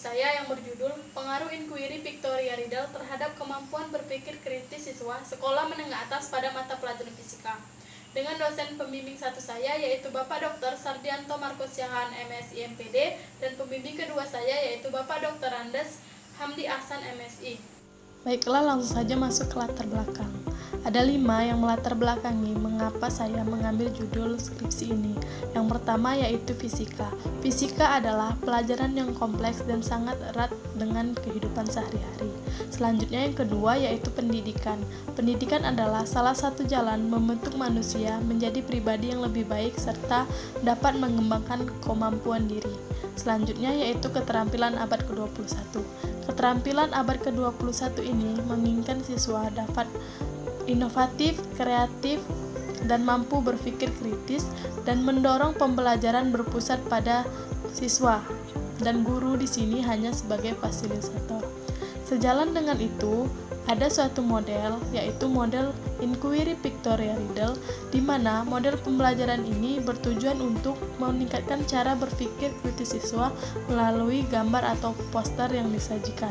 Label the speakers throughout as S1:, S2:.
S1: saya yang berjudul Pengaruh Inquiry Pictorial Riddle terhadap kemampuan berpikir kritis siswa sekolah menengah atas pada mata pelajaran fisika. Dengan dosen pembimbing satu saya yaitu Bapak Dr. Sardianto Markus Yahan MSI MPD dan pembimbing kedua saya yaitu Bapak Dr. Andes Hamdi Ahsan MSI.
S2: Baiklah, langsung saja masuk ke latar belakang. Ada 5 yang melatar belakangi mengapa saya mengambil judul skripsi ini. Yang pertama yaitu fisika. Fisika adalah pelajaran yang kompleks dan sangat erat dengan kehidupan sehari-hari. Selanjutnya yang kedua yaitu pendidikan. Pendidikan adalah salah satu jalan membentuk manusia menjadi pribadi yang lebih baik serta dapat mengembangkan kemampuan diri. Selanjutnya yaitu keterampilan abad ke-21. Keterampilan abad ke-21 ini menginginkan siswa dapat inovatif, kreatif, dan mampu berpikir kritis dan mendorong pembelajaran berpusat pada siswa dan guru di sini hanya sebagai fasilitator. Sejalan dengan itu, ada suatu model yaitu model Inquiry Pictorial Riddle di mana model pembelajaran ini bertujuan untuk meningkatkan cara berpikir kritis siswa melalui gambar atau poster yang disajikan.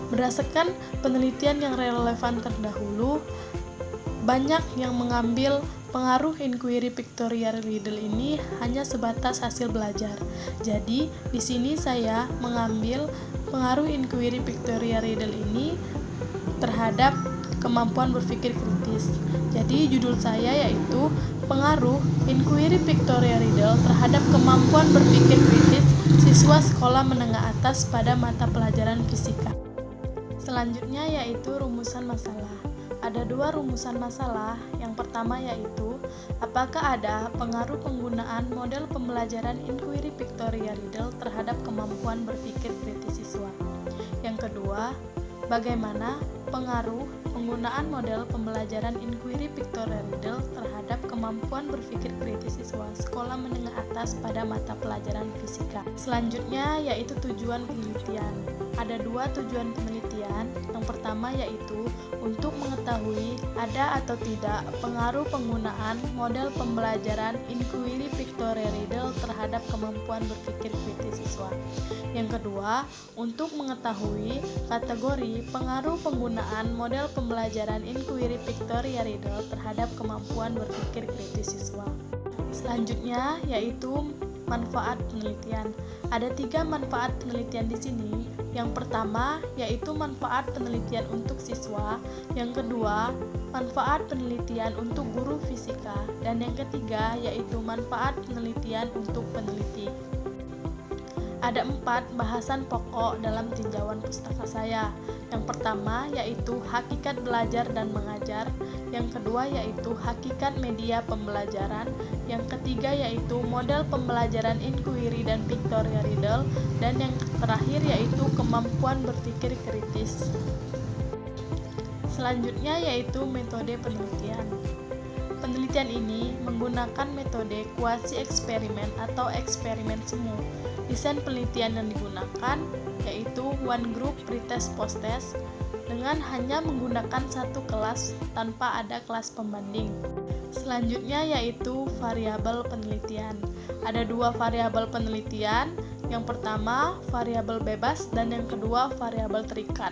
S2: Berdasarkan penelitian yang relevan terdahulu, banyak yang mengambil pengaruh Inquiry Pictorial Riddle ini hanya sebatas hasil belajar. Jadi, di sini saya mengambil pengaruh Inquiry Pictorial Riddle ini terhadap kemampuan berpikir kritis. Jadi, judul saya yaitu pengaruh Inquiry Pictorial Riddle terhadap kemampuan berpikir kritis siswa sekolah menengah atas pada mata pelajaran fisika. Selanjutnya yaitu rumusan masalah. Ada 2 rumusan masalah. Yang pertama yaitu, apakah ada pengaruh penggunaan model pembelajaran Inquiry Pictorial Riddle terhadap kemampuan berpikir kritis siswa. Yang kedua, bagaimana pengaruh penggunaan model pembelajaran Inquiry Pictorial Riddle terhadap kemampuan berpikir kritis siswa sekolah menengah atas pada mata pelajaran fisika. Selanjutnya yaitu tujuan penelitian. Ada 2 tujuan penelitian. Yang pertama yaitu untuk mengetahui ada atau tidak pengaruh penggunaan model pembelajaran Inquiry Pictorial Riddle terhadap kemampuan berpikir kritis siswa. Yang kedua, untuk mengetahui kategori pengaruh penggunaan model pembelajaran Inquiry Pictorial Riddle terhadap kemampuan berpikir kritis siswa. Selanjutnya yaitu manfaat penelitian. Ada 3 manfaat penelitian di sini. Yang pertama yaitu manfaat penelitian untuk siswa, yang kedua manfaat penelitian untuk guru fisika, dan yang ketiga yaitu manfaat penelitian untuk peneliti. Ada 4 bahasan pokok dalam tinjauan pustaka saya. Yang pertama yaitu hakikat belajar dan mengajar, yang kedua yaitu hakikat media pembelajaran, yang ketiga yaitu model pembelajaran Inquiry dan Pictorial Riddle, dan yang terakhir yaitu kemampuan berpikir kritis. Selanjutnya yaitu metode penelitian. Penelitian ini menggunakan metode kuasi eksperimen atau eksperimen semu. Desain penelitian yang digunakan yaitu one group pretest posttest dengan hanya menggunakan satu kelas tanpa ada kelas pembanding. Selanjutnya yaitu variabel penelitian. Ada 2 variabel penelitian. Yang pertama variabel bebas dan yang kedua variabel terikat.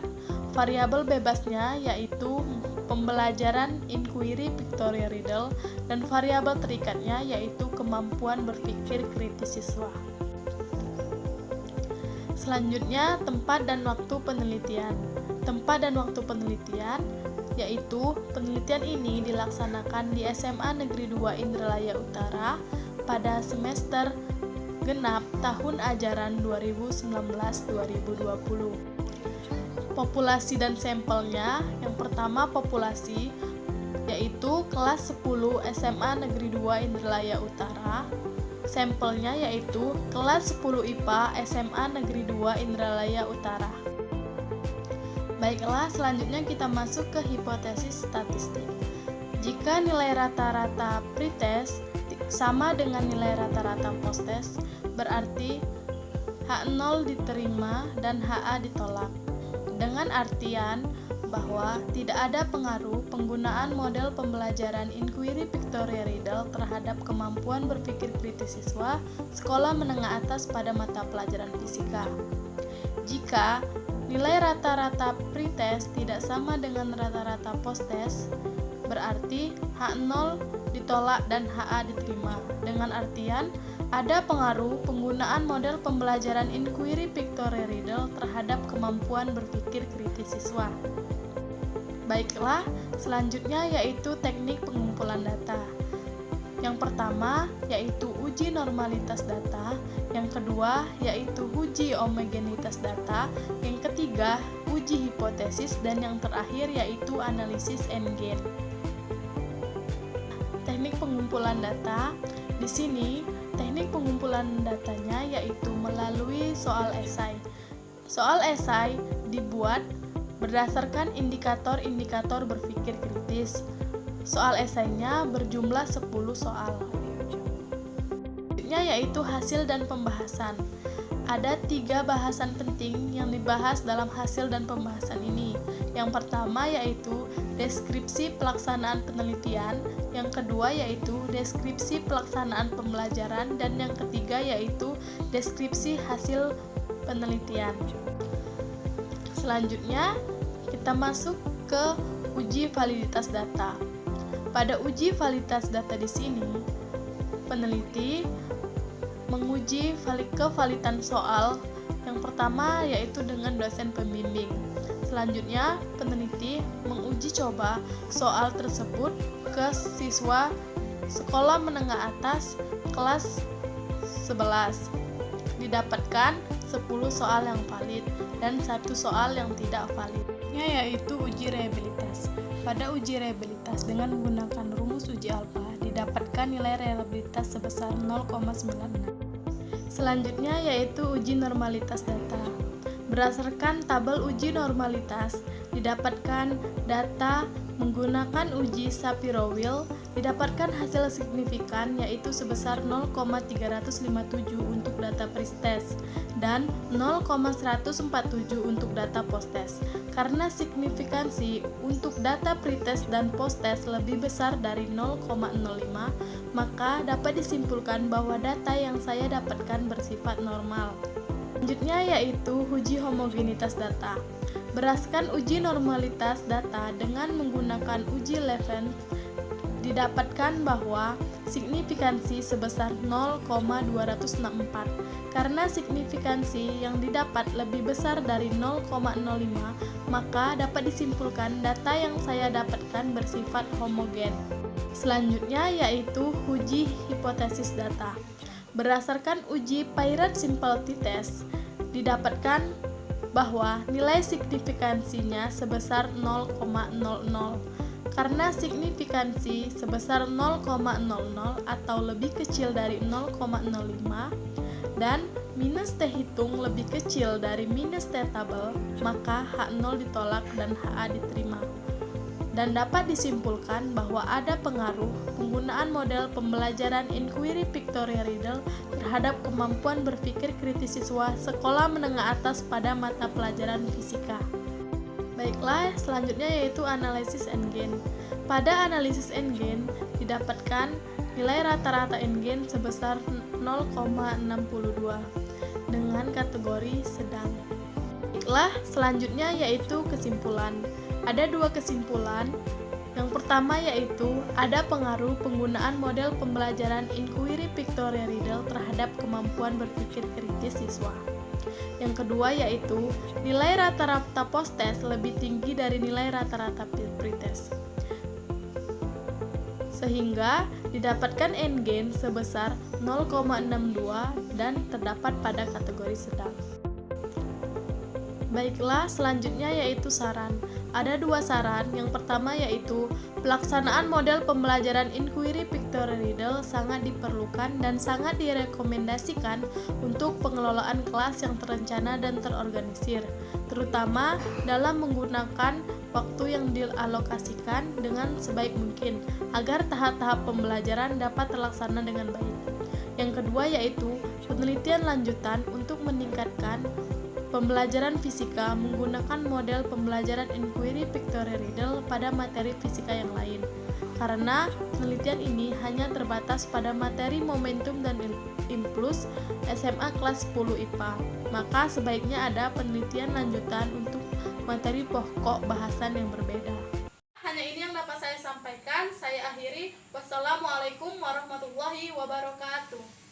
S2: Variabel bebasnya yaitu pembelajaran Inquiry Pictorial Riddle dan variabel terikatnya yaitu kemampuan berpikir kritis siswa. Selanjutnya tempat dan waktu penelitian. Tempat dan waktu penelitian yaitu penelitian ini dilaksanakan di SMA Negeri 2 Indralaya Utara pada semester genap tahun ajaran 2019-2020. Populasi dan sampelnya, yang pertama populasi yaitu kelas 10 SMA Negeri 2 Indralaya Utara. Sampelnya yaitu kelas 10 IPA SMA Negeri 2 Indralaya Utara. Baiklah, selanjutnya kita masuk ke hipotesis statistik. Jika nilai rata-rata pretest sama dengan nilai rata-rata posttest, berarti H0 diterima dan HA ditolak. Dengan artian bahwa tidak ada pengaruh penggunaan model pembelajaran Inquiry Pictorial Riddle terhadap kemampuan berpikir kritis siswa sekolah menengah atas pada mata pelajaran fisika. Jika nilai rata-rata pretest tidak sama dengan rata-rata posttest, berarti H0 ditolak dan HA diterima. Dengan artian, ada pengaruh penggunaan model pembelajaran inquiry pictorial riddle terhadap kemampuan berpikir kritis siswa. Baiklah, selanjutnya yaitu teknik pengumpulan data. Yang pertama yaitu uji normalitas data, yang kedua yaitu uji homogenitas data, yang ketiga uji hipotesis, dan yang terakhir yaitu analisis endgame. Teknik pengumpulan data. Di sini, teknik pengumpulan datanya yaitu melalui soal esai. Soal esai dibuat berdasarkan indikator-indikator berpikir kritis. Soal esainya berjumlah 10 soal. Selanjutnya yaitu hasil dan pembahasan. Ada 3 bahasan penting yang dibahas dalam hasil dan pembahasan ini. Yang pertama yaitu deskripsi pelaksanaan penelitian, yang kedua yaitu deskripsi pelaksanaan pembelajaran, dan yang ketiga yaitu deskripsi hasil penelitian. Selanjutnya kita masuk ke uji validitas data. Pada uji validitas data di sini, peneliti menguji kevalidan soal. Yang pertama yaitu dengan dosen pembimbing. Selanjutnya, peneliti menguji coba soal tersebut ke siswa sekolah menengah atas kelas 11. Didapatkan 10 soal yang valid dan 1 soal yang tidak valid. Yaitu uji reliabilitas. Pada uji reliabilitas dengan menggunakan rumus uji alfa didapatkan nilai reliabilitas sebesar 0,96. Selanjutnya yaitu uji normalitas data. Berdasarkan tabel uji normalitas didapatkan data menggunakan uji Shapiro-Wilk, didapatkan hasil signifikan yaitu sebesar 0,357 untuk data pre-test dan 0,147 untuk data post-test. Karena signifikansi untuk data pre-test dan post-test lebih besar dari 0,05, maka dapat disimpulkan bahwa data yang saya dapatkan bersifat normal. Selanjutnya yaitu uji homogenitas data. Berdasarkan uji normalitas data dengan menggunakan uji Levens, didapatkan bahwa signifikansi sebesar 0,264. Karena signifikansi yang didapat lebih besar dari 0,05, maka dapat disimpulkan data yang saya dapatkan bersifat homogen. Selanjutnya yaitu uji hipotesis data. Berdasarkan uji Pirat Simplicity Test, didapatkan bahwa nilai signifikansinya sebesar 0,00. Karena signifikansi sebesar 0,00 atau lebih kecil dari 0,05 dan minus T hitung lebih kecil dari minus T tabel, maka H0 ditolak dan HA diterima. Dan dapat disimpulkan bahwa ada pengaruh penggunaan model pembelajaran inquiry pictorial riddle terhadap kemampuan berpikir kritis siswa sekolah menengah atas pada mata pelajaran fisika. Baiklah, selanjutnya yaitu analisis endgame. Pada analisis endgame didapatkan nilai rata-rata endgame sebesar 0,62 dengan kategori sedang. Baiklah, selanjutnya yaitu kesimpulan. Ada 2 kesimpulan. Yang pertama yaitu ada pengaruh penggunaan model pembelajaran inquiry pictorial riddle terhadap kemampuan berpikir kritis siswa. Yang kedua yaitu nilai rata-rata post-test lebih tinggi dari nilai rata-rata pre-test, sehingga didapatkan endgame sebesar 0,62 dan terdapat pada kategori sedang. Baiklah, selanjutnya yaitu saran. Ada 2 saran. Yang pertama yaitu pelaksanaan model pembelajaran inquiry pictorial riddle sangat diperlukan dan sangat direkomendasikan untuk pengelolaan kelas yang terencana dan terorganisir, terutama dalam menggunakan waktu yang dialokasikan dengan sebaik mungkin agar tahap-tahap pembelajaran dapat terlaksana dengan baik. Yang kedua yaitu penelitian lanjutan untuk meningkatkan pembelajaran fisika menggunakan model pembelajaran inquiry pictorial riddle pada materi fisika yang lain. Karena penelitian ini hanya terbatas pada materi momentum dan impuls SMA kelas 10 IPA, maka sebaiknya ada penelitian lanjutan untuk materi pokok bahasan yang berbeda.
S1: Hanya ini yang dapat saya sampaikan. Saya akhiri. Wassalamualaikum warahmatullahi wabarakatuh.